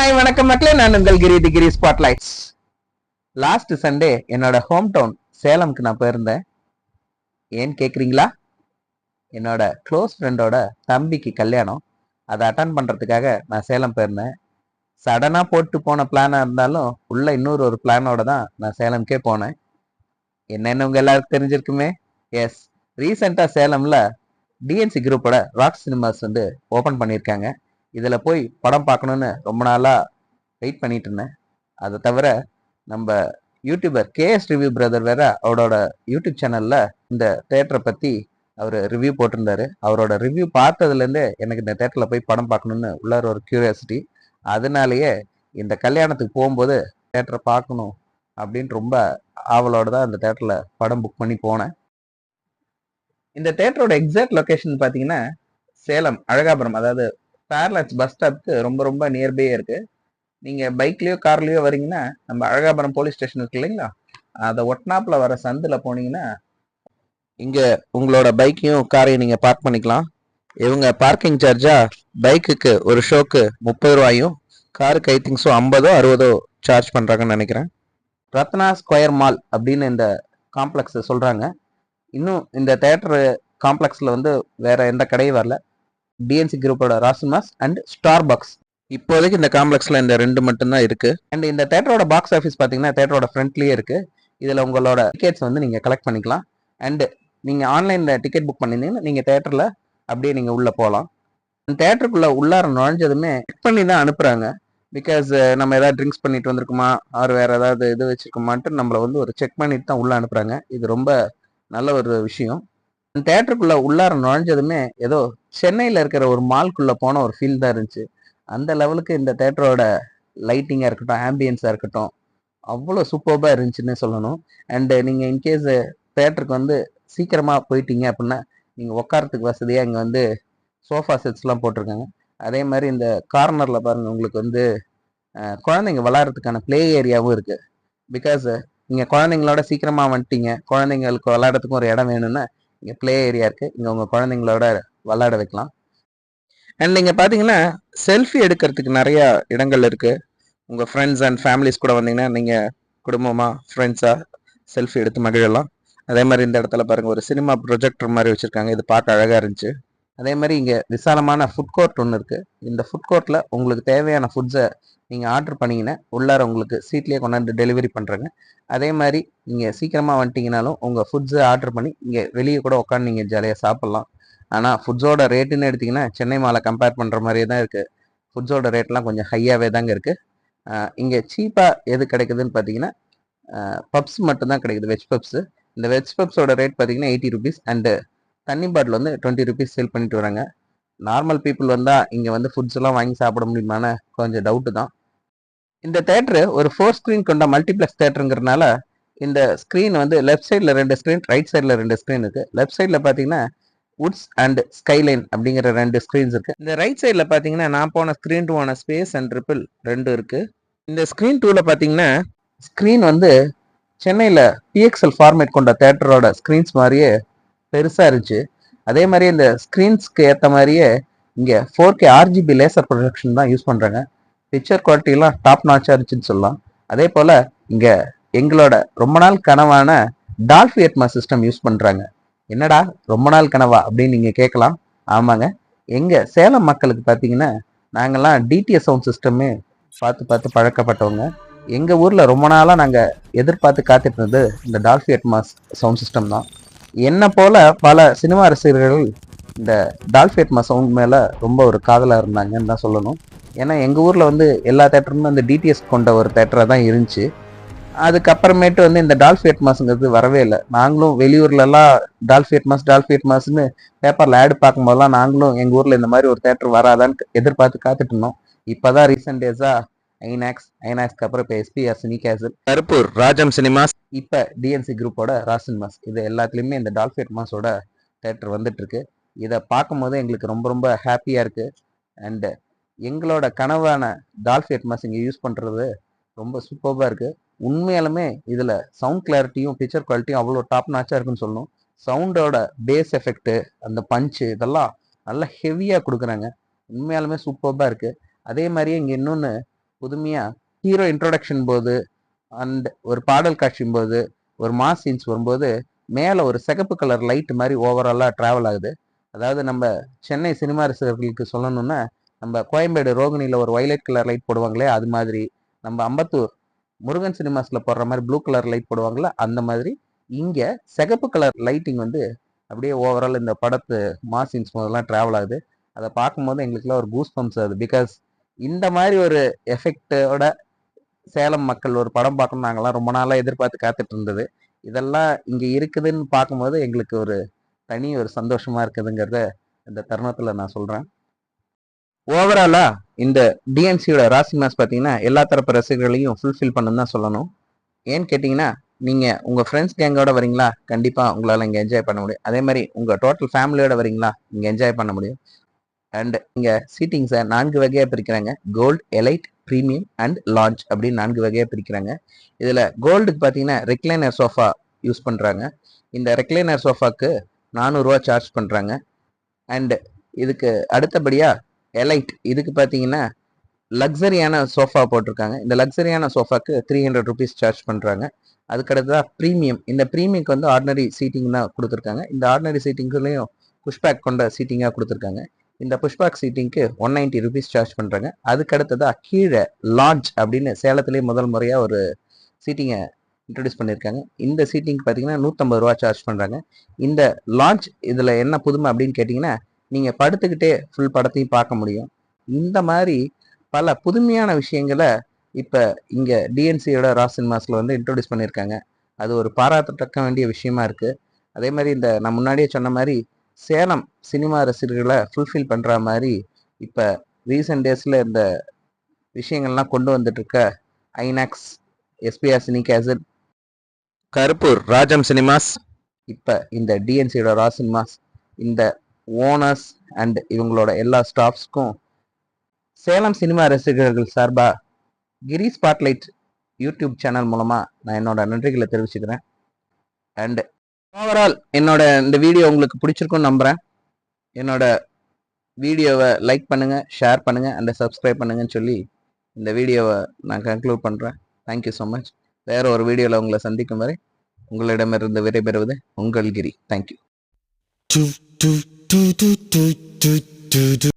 Hi வணக்கம் மக்களே, நான் உங்கள் கிரி தி கிரி ஸ்பாட்லைட்ஸ். லாஸ்ட் சண்டே என்னோட ஹோம் டவுன் சேலம்க்கு நான் போயிருந்தேன். ஏன்னு கேட்குறீங்களா? என்னோட க்ளோஸ் ஃப்ரெண்டோட தம்பிக்கு கல்யாணம். அதை அட்டன் பண்ணுறதுக்காக நான் சேலம் போயிருந்தேன். சடனாக போட்டு போன பிளானாக இருந்தாலும் உள்ள இன்னொரு பிளானோட தான் நான் சேலம்க்கே போனேன். என்னென்னு உங்கள் எல்லாருக்கும் தெரிஞ்சிருக்குமே. எஸ், ரீசெண்டாக சேலமில் டிஎன்சி குரூப்போட ராக் சினிமாஸ் வந்து ஓப்பன் பண்ணியிருக்காங்க. இதில் போய் படம் பார்க்கணுன்னு ரொம்ப நாளாக வெயிட் பண்ணிட்டு இருந்தேன். அதை தவிர நம்ம யூடியூபர் கேஎஸ் ரிவ்யூ பிரதர் வேற அவரோட யூடியூப் சேனலில் இந்த தேட்டரை பற்றி அவர் ரிவ்யூ போட்டிருந்தாரு. அவரோட ரிவ்யூ பார்த்ததுலேருந்தே எனக்கு இந்த தேட்டரில் போய் படம் பார்க்கணுன்னு உள்ளார ஒரு கியூரியாசிட்டி. அதனாலேயே இந்த கல்யாணத்துக்கு போகும்போது தேட்டரை பார்க்கணும் அப்படின்னு ரொம்ப ஆவலோட தான் இந்த தேட்டரில் படம் புக் பண்ணி போனேன். இந்த தேட்டரோட எக்ஸாக்ட் லொக்கேஷன் பார்த்தீங்கன்னா சேலம் அழகாபுரம், அதாவது பேரலாக்ஸ் பஸ் ஸ்டாப்க்கு ரொம்ப ரொம்ப நியர்பையே இருக்கு. நீங்க பைக்லயோ கார்லயோ வரீங்கன்னா நம்ம அழகாபுரம் போலீஸ் ஸ்டேஷன் இருக்கு இல்லைங்களா, அதை ஒட்னாப்ல வர சந்துல போனீங்கன்னா இங்க உங்களோட பைக்கையும் காரையும் நீங்க பார்க் பண்ணிக்கலாம். இவங்க பார்க்கிங் சார்ஜா பைக்குக்கு ஒரு ஷோக்கு 30 ரூபாயும் காருக்கு ஐ திங்ஸோ 50 60 சார்ஜ் பண்றாங்கன்னு நினைக்கிறேன். ரத்னா ஸ்கொயர் மால் அப்படின்னு இந்த காம்ப்ளெக்ஸ் சொல்றாங்க. இன்னும் இந்த தேட்டர் காம்ப்ளெக்ஸ்ல வந்து வேற எந்த கடையும் வரல. டிஎன்சி குரூப்போட ராசிமாஸ் அண்ட் ஸ்டார் பாக்ஸ் இப்போதைக்கு இந்த காம்ப்ளெக்ஸ்ல இந்த 2 மட்டும்தான் இருக்கு. அண்ட் இந்த தேட்டரோட பாக்ஸ் ஆஃபீஸ் பார்த்தீங்கன்னா தேட்டரோட ஃப்ரண்ட்லயே இருக்கு. இதில் உங்களோட டிக்கெட்ஸ் வந்து நீங்கள் கலெக்ட் பண்ணிக்கலாம். அண்ட் நீங்கள் ஆன்லைனில் டிக்கெட் புக் பண்ணியிருந்தீங்கன்னா நீங்கள் தேட்டரில் அப்படியே நீங்கள் உள்ளே போகலாம். தேட்டருக்குள்ளே உள்ளார நுழைஞ்சதுமே செக் பண்ணி தான் அனுப்புகிறாங்க. பிகாஸ் நம்ம ஏதாவது ட்ரிங்க்ஸ் பண்ணிட்டு வந்திருக்குமா ஆர் வேறு ஏதாவது இது வச்சிருக்குமான்ட்டு நம்மளை வந்து ஒரு செக் பண்ணிட்டு தான் உள்ளே அனுப்புகிறாங்க. இது ரொம்ப நல்ல ஒரு விஷயம். தேட்டருக்குள்ளே உள்ளார நுழைஞ்சதுமே ஏதோ சென்னையில் இருக்கிற ஒரு மால்குள்ளே போன ஒரு ஃபீல் தான் இருந்துச்சு. அந்த லெவலுக்கு இந்த தேட்டரோட லைட்டிங்காக இருக்கட்டும், ஆம்பியன்ஸாக இருக்கட்டும், அவ்வளோ சூப்பர்பாக இருந்துச்சுன்னு சொல்லணும். அண்டு நீங்கள் இன்கேஸ் தேட்டருக்கு வந்து சீக்கிரமாக போயிட்டீங்க அப்படின்னா நீங்கள் உட்காரத்துக்கு வசதியாக இங்கே வந்து சோஃபா செட்ஸ்லாம் போட்டிருக்காங்க. அதே மாதிரி இந்த கார்னரில் பாருங்கள், உங்களுக்கு வந்து குழந்தைங்க விளாட்றதுக்கான ப்ளே ஏரியாவும் இருக்குது. பிகாஸ் நீங்கள் குழந்தைங்களோட சீக்கிரமாக வந்துட்டீங்க, குழந்தைங்களுக்கு விளாட்றதுக்கும் ஒரு இடம் வேணும்னா இங்கே ப்ளே ஏரியா இருக்குது, இங்கே உங்கள் குழந்தைங்களோட விளாட வைக்கலாம். அண்ட் நீங்கள் பார்த்தீங்கன்னா செல்ஃபி எடுக்கிறதுக்கு நிறையா இடங்கள் இருக்குது. உங்கள் ஃப்ரெண்ட்ஸ் அண்ட் ஃபேமிலிஸ் கூட வந்தீங்கன்னா நீங்கள் குடும்பமாக ஃப்ரெண்ட்ஸாக செல்ஃபி எடுத்து மகிழலாம். அதே மாதிரி இந்த இடத்துல பாருங்கள், ஒரு சினிமா ப்ரொஜெக்டர் மாதிரி வச்சுருக்காங்க. இது பார்க்க அழகாக இருந்துச்சு. அதே மாதிரி இங்கே விசாலமான ஃபுட் கோர்ட் ஒன்று இருக்குது. இந்த ஃபுட் கோர்ட்டில் உங்களுக்கு தேவையான ஃபுட்ஸை நீங்கள் ஆர்டர் பண்ணிங்கன்னா உள்ளார உங்களுக்கு சீட்லேயே கொண்டாந்து டெலிவரி பண்ணுறாங்க. அதே மாதிரி நீங்கள் சீக்கிரமாக வந்துட்டீங்கனாலும் உங்கள் ஃபுட்ஸை ஆர்டர் பண்ணி இங்கே வெளியே கூட உட்காந்து நீங்கள் ஜாலியாக சாப்பிட்லாம். ஆனால் ஃபுட்ஸோட ரேட்டுன்னு எடுத்திங்கன்னா சென்னை மாலை கம்பேர் பண்ணுற மாதிரியே தான் இருக்குது. ஃபுட்ஸோட ரேட்லாம் கொஞ்சம் ஹையாகவே தாங்க இருக்குது. இங்கே சீப்பாக எது கிடைக்குதுன்னு பார்த்தீங்கன்னா பப்ஸ் மட்டும்தான் கிடைக்குது, வெஜ் பப்ஸு. இந்த வெஜ் பப்ஸோட ரேட் பார்த்தீங்கன்னா 80 ருபீஸ். அண்டு தண்ணி பாட்டில் வந்து 20 ருபீஸ் சேல் பண்ணிட்டு வராங்க. நார்மல் பீப்புள் வந்தால் இங்கே வந்து ஃபுட்ஸ் எல்லாம் வாங்கி சாப்பிட முடியுமான கொஞ்சம் டவுட்டு தான். இந்த தேட்டரு ஒரு 4 ஸ்க்ரீன் கொண்ட மல்டிப்ளெக்ஸ் தேட்டருங்கிறதுனால இந்த ஸ்க்ரீன் வந்து லெஃப்ட் சைடில் 2 ஸ்க்ரீன், ரைட் சைடில் 2 ஸ்க்ரீன் இருக்குது. லெஃப்ட் சைடில் பார்த்தீங்கன்னா வுட்ஸ் அண்ட் ஸ்கைலைன் அப்படிங்கிற 2 ஸ்க்ரீன்ஸ் இருக்கு. இந்த ரைட் சைடில் பார்த்தீங்கன்னா நான் போன ஸ்க்ரீன் 2 ஸ்பேஸ் அண்ட் ட்ரிபிள் 2 இருக்கு. இந்த ஸ்க்ரீன் 2ல பார்த்தீங்கன்னா ஸ்க்ரீன் வந்து சென்னையில் பிஎக்ஸ்எல் ஃபார்மேட் கொண்ட தேட்டரோட ஸ்க்ரீன்ஸ் மாதிரியே பெருசாக இருந்துச்சு. அதே மாதிரி இந்த ஸ்க்ரீன்ஸ்க்கு ஏற்ற மாதிரியே இங்கே 4K RGB லேசர் ப்ரொஜெக்ஷன் தான் யூஸ் பண்ணுறாங்க. பிக்சர் குவாலிட்டிலாம் டாப் நாச்சாக இருந்துச்சுன்னு சொல்லலாம். அதே போல் இங்கே எங்களோட ரொம்ப நாள் கனவான டால்பி அட்மாஸ் சிஸ்டம் யூஸ் பண்ணுறாங்க. என்னடா ரொம்ப நாள் கனவா அப்படின்னு நீங்கள் கேட்கலாம். ஆமாங்க, எங்கள் சேலம் மக்களுக்கு பார்த்தீங்கன்னா நாங்கள்லாம் டிடிஎஸ் சவுண்ட் சிஸ்டமே பார்த்து பார்த்து பழக்கப்பட்டவங்க. எங்கள் ஊரில் ரொம்ப நாளாக நாங்கள் எதிர்பார்த்து காத்துட்டு இருந்தது இந்த டால்பி அட்மாஸ் சவுண்ட் சிஸ்டம் தான். என்னை போல் பல சினிமா ரசிகர்கள் இந்த டால்பி அட்மாஸ் சவுண்ட் மேலே ரொம்ப ஒரு காதலாக இருந்தாங்கன்னு தான் சொல்லணும். ஏன்னா எங்கள் ஊரில் வந்து எல்லா தேட்டருமே வந்து டிடிஎஸ் கொண்ட ஒரு தேட்டராக தான் இருந்துச்சு. அதுக்கப்புறமேட்டு வந்து இந்த டால்பி அட்மாஸ்ங்கிறது வரவே இல்லை. நாங்களும் வெளியூர்லலாம் டால்பி அட்மாஸ்னு பேப்பரில் ஆடு பார்க்கும்போதெல்லாம் நாங்களும் எங்கள் ஊரில் இந்த மாதிரி ஒரு தேட்டர் வராதான்னு எதிர்பார்த்து காத்துட்டு இருந்தோம். இப்போ தான் ரீசெண்ட் டேஸாக ஐநாக்ஸ்க்கு அப்புறம் இப்போ SPR cine castle, Karuppur Rajam cinemas, இப்போ டிஎன்சி குரூப்போட ராஜ் சினிமாஸ், இது எல்லாத்துலேயுமே இந்த டால்பி அட்மாஸோட தேட்டர் வந்துட்டு இருக்கு. இதை பார்க்கும்போது எங்களுக்கு ரொம்ப ரொம்ப ஹாப்பியாக இருக்குது. அண்டு எங்களோட கனவான டால்பி அட்மாஸ் இங்கே யூஸ் பண்ணுறது ரொம்ப சூப்பராக இருக்குது. உண்மையாலுமே இதில் சவுண்ட் கிளாரிட்டியும் பிக்சர் குவாலிட்டியும் அவ்வளோ டாப் நாச்சாக இருக்குன்னு சொல்லணும். சவுண்டோட பேஸ் எஃபெக்ட்டு, அந்த பஞ்சு, இதெல்லாம் நல்லா ஹெவியாக கொடுக்குறாங்க. உண்மையாலுமே சூப்பராக இருக்குது. அதே மாதிரியே இங்கே இன்னொன்று புதுமையா ஹீரோ இன்ட்ரோடக்ஷன் போது அண்ட் ஒரு பாடல் காட்சியும் போது ஒரு மாஸ் சீன்ஸ் வரும்போது மேலே ஒரு சிகப்பு கலர் லைட் மாதிரி ஓவராலாக ட்ராவல் ஆகுது. அதாவது நம்ம சென்னை சினிமா ரசிகர்களுக்கு சொல்லணும்னா, நம்ம கோயம்பேடு ரோகிணியில் ஒரு வயலட் கலர் லைட் போடுவாங்களே அது மாதிரி, நம்ம அம்பத்தூர் முருகன் சினிமாஸில் போடுற மாதிரி ப்ளூ கலர் லைட் போடுவாங்களே அந்த மாதிரி இங்கே சிகப்பு கலர் லைட்டிங் வந்து அப்படியே ஓவரால் இந்த படத்து மாஸ் சீன்ஸ் போதெல்லாம் ட்ராவல் ஆகுது. அதை பார்க்கும்போது எங்களுக்குலாம் ஒரு கூஸ் பம்ப்ஸ் ஆகுது. பிகாஸ் இந்த மாதிரி ஒரு எஃபெக்டோட சேலம் மக்கள் ஒரு படம் பார்க்கணும் நாங்கள்லாம் ரொம்ப நாளாக எதிர்பார்த்து காத்துட்டு இருந்தது. இதெல்லாம் இங்கே இருக்குதுன்னு பார்க்கும்போது எங்களுக்கு ஒரு தனி ஒரு சந்தோஷமா இருக்குதுங்கிறத இந்த தருணத்தில் நான் சொல்கிறேன். ஓவராலா இந்த டிஎன்சியோட ராசி மாஸ் பார்த்தீங்கன்னா எல்லா தரப்பு ரசிகர்களையும் ஃபுல்ஃபில் பண்ணுன்னு தான் சொல்லணும். ஏன்னு கேட்டிங்கன்னா, நீங்கள் உங்கள் ஃப்ரெண்ட்ஸ் கேங்கோட வரீங்களா, கண்டிப்பாக உங்களால் இங்கே என்ஜாய் பண்ண முடியும். அதே மாதிரி உங்கள் டோட்டல் ஃபேமிலியோட வரீங்களா, இங்கே என்ஜாய் பண்ண முடியும். அண்ட் இங்கே சீட்டிங்ஸை 4 வகையாக பிரிக்கிறாங்க. Gold, elite, premium and lounge அப்படின்னு 4 வகையாக பிரிக்கிறாங்க. இதில் கோல்டுக்கு பார்த்தீங்கன்னா ரெக்லைனர் சோஃபா யூஸ் பண்ணுறாங்க. இந்த ரெக்லைனர் சோஃபாக்கு 400 ரூபா சார்ஜ் பண்ணுறாங்க. அண்ட் இதுக்கு அடுத்தபடியாக எலைட், இதுக்கு பார்த்தீங்கன்னா லக்ஸரியான சோஃபா போட்டிருக்காங்க. இந்த லக்ஸரியான சோஃபாக்கு 300 ருபீஸ் சார்ஜ் பண்ணுறாங்க. அதுக்கடுத்ததாக ப்ரீமியம். இந்த ப்ரீமியம்க்கு வந்து ஆர்டினரி சீட்டிங் தான் கொடுத்துருக்காங்க. இந்த ஆர்டினரி சீட்டிங்லேயும் புஷ்பேக் கொண்ட சீட்டிங்காக கொடுத்துருக்காங்க. இந்த புஷ்பேக் சீட்டிங்க்கு 190 ருபீஸ் சார்ஜ் பண்ணுறாங்க. அதுக்கடுத்ததாக கீழே லான்ச் அப்படின்னு சேலத்திலே முதல் முறையாக ஒரு சீட்டிங்கை இன்ட்ரடியூஸ் பண்ணியிருக்காங்க. இந்த சீட்டிங்க்கு பார்த்தீங்கன்னா 150 ரூபா சார்ஜ் பண்ணுறாங்க. இந்த லான்ச் இதில் என்ன புதுமை அப்படின்னு கேட்டிங்கன்னா, நீங்கள் படுத்துக்கிட்டே ஃபுல் படத்தையும் பார்க்க முடியும். இந்த மாதிரி பல புதுமையான விஷயங்களை இப்போ இங்கே டிஎன்சியோட ராஸ் சினிமாஸில் வந்து இன்ட்ரடியூஸ் பண்ணியிருக்காங்க. அது ஒரு பாராட்டத்தக்க வேண்டிய விஷயமா இருக்குது. அதே மாதிரி இந்த நான் முன்னாடியே சொன்ன மாதிரி சேலம் சினிமா ரசிகர்களை ஃபுல்ஃபில் பண்ணுற மாதிரி இப்போ ரீசெண்ட் டேஸில் இந்த விஷயங்கள்லாம் கொண்டு வந்துட்டு இருக்க ஐநாக்ஸ், எஸ்பிஆர் சினி கேசட், கருப்பூர் ராஜம் சினிமாஸ், இப்போ இந்த டிஎன்சியோட ராஸ் சினிமாஸ், இந்த ஓனர்ஸ் அண்ட் இவங்களோட எல்லா ஸ்டாஃப்ஸ்க்கும் சேலம் சினிமா ரசிகர்கள் சார்பாக கிரி ஸ்பாட்லைட் யூடியூப் சேனல் மூலமாக நான் என்னோட நன்றிகளை தெரிவிச்சுக்கிறேன். அண்ட் ஓவரால் என்னோட இந்த வீடியோ உங்களுக்கு பிடிச்சிருக்குன்னு நம்புகிறேன். என்னோட வீடியோவை லைக் பண்ணுங்கள், ஷேர் பண்ணுங்கள் அண்ட் சப்ஸ்கிரைப் பண்ணுங்கன்னு சொல்லி இந்த வீடியோவை நான் கன்க்ளூட் பண்ணுறேன். Thank you so much. வேற ஒரு வீடியோவில் உங்களை சந்திக்கும் வரை உங்களிடமிருந்து விடைபெறுவது உங்கள் கிரி. தேங்க்யூ.